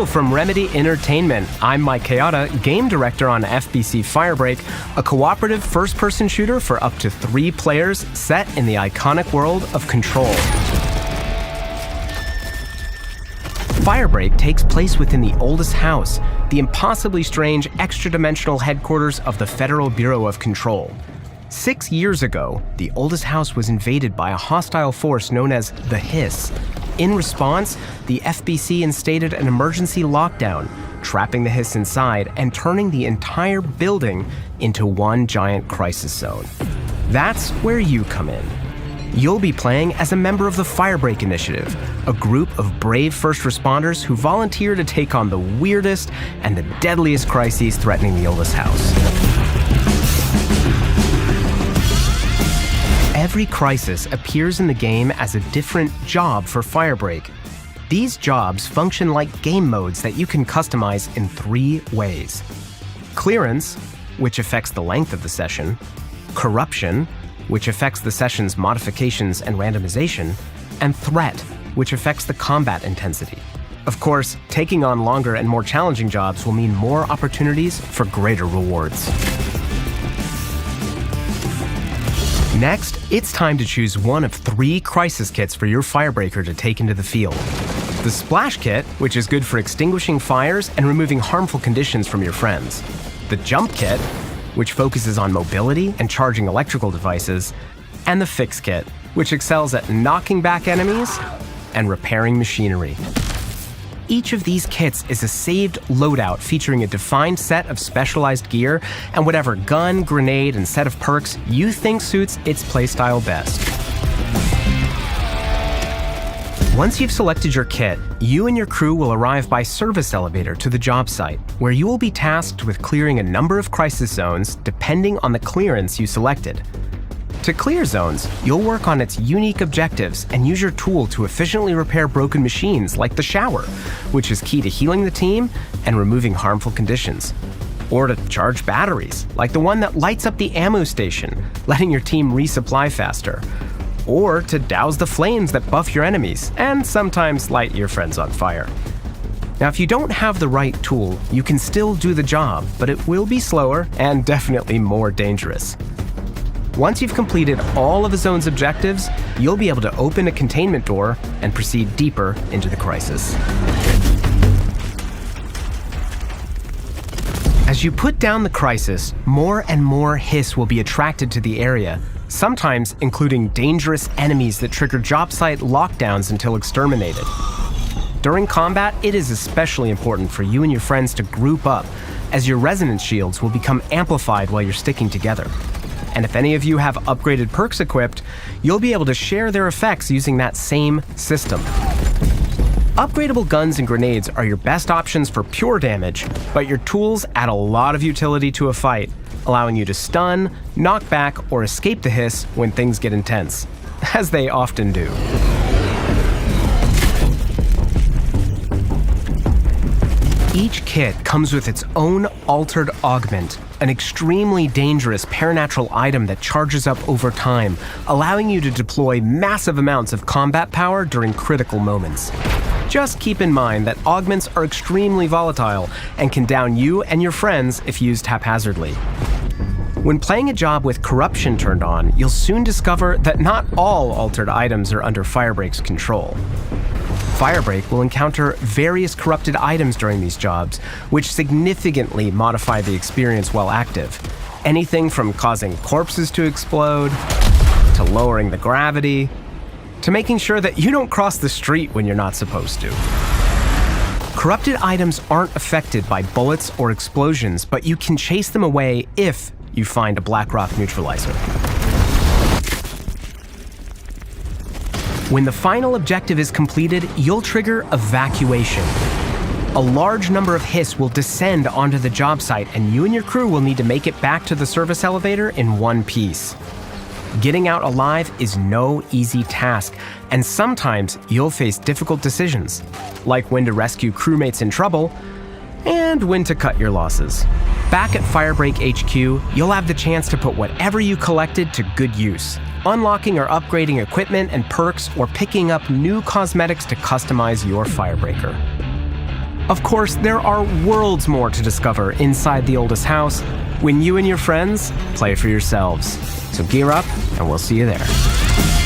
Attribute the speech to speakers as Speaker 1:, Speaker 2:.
Speaker 1: from Remedy Entertainment. I'm Mike Kayada, game director on FBC Firebreak, a cooperative first-person shooter for up to 3 players set in the iconic world of Control. Firebreak takes place within the oldest house, the impossibly strange extra-dimensional headquarters of the Federal Bureau of Control. 6 years ago, the oldest house was invaded by a hostile force known as the Hiss. In response, the FBC instated an emergency lockdown, trapping the Hiss inside and turning the entire building into one giant crisis zone. That's where you come in. You'll be playing as a member of the Firebreak Initiative, a group of brave first responders who volunteer to take on the weirdest and the deadliest crises threatening the oldest house. Every crisis appears in the game as a different job for Firebreak. These jobs function like game modes that you can customize in 3 ways. Clearance, which affects the length of the session. Corruption, which affects the session's modifications and randomization. And Threat, which affects the combat intensity. Of course, taking on longer and more challenging jobs will mean more opportunities for greater rewards. Next, it's time to choose one of 3 crisis kits for your Firebreaker to take into the field. The Splash Kit, which is good for extinguishing fires and removing harmful conditions from your friends. The Jump Kit, which focuses on mobility and charging electrical devices. And the Fix Kit, which excels at knocking back enemies and repairing machinery. Each of these kits is a saved loadout featuring a defined set of specialized gear and whatever gun, grenade, and set of perks you think suits its playstyle best. Once you've selected your kit, you and your crew will arrive by service elevator to the job site, where you will be tasked with clearing a number of crisis zones depending on the clearance you selected. To clear zones, you'll work on its unique objectives and use your tool to efficiently repair broken machines like the shower, which is key to healing the team and removing harmful conditions. Or to charge batteries, like the one that lights up the ammo station, letting your team resupply faster. Or to douse the flames that buff your enemies, and sometimes light your friends on fire. Now, if you don't have the right tool, you can still do the job, but it will be slower and definitely more dangerous. Once you've completed all of the zone's objectives, you'll be able to open a containment door and proceed deeper into the crisis. As you put down the crisis, more and more Hiss will be attracted to the area, sometimes including dangerous enemies that trigger job site lockdowns until exterminated. During combat, it is especially important for you and your friends to group up, as your resonance shields will become amplified while you're sticking together. And if any of you have upgraded perks equipped, you'll be able to share their effects using that same system. Upgradable guns and grenades are your best options for pure damage, but your tools add a lot of utility to a fight, allowing you to stun, knock back, or escape the Hiss when things get intense, as they often do. Each kit comes with its own altered augment, an extremely dangerous paranatural item that charges up over time, allowing you to deploy massive amounts of combat power during critical moments. Just keep in mind that augments are extremely volatile and can down you and your friends if used haphazardly. When playing a job with corruption turned on, you'll soon discover that not all altered items are under Firebreak's control. Firebreak will encounter various corrupted items during these jobs, which significantly modify the experience while active. Anything from causing corpses to explode, to lowering the gravity, to making sure that you don't cross the street when you're not supposed to. Corrupted items aren't affected by bullets or explosions, but you can chase them away if you find a black rock neutralizer. When the final objective is completed, you'll trigger evacuation. A large number of Hiss will descend onto the job site, and you and your crew will need to make it back to the service elevator in one piece. Getting out alive is no easy task, and sometimes you'll face difficult decisions, like when to rescue crewmates in trouble and when to cut your losses. Back at Firebreak HQ, you'll have the chance to put whatever you collected to good use, unlocking or upgrading equipment and perks, or picking up new cosmetics to customize your Firebreaker. Of course, there are worlds more to discover inside the oldest house when you and your friends play for yourselves. So gear up, and we'll see you there.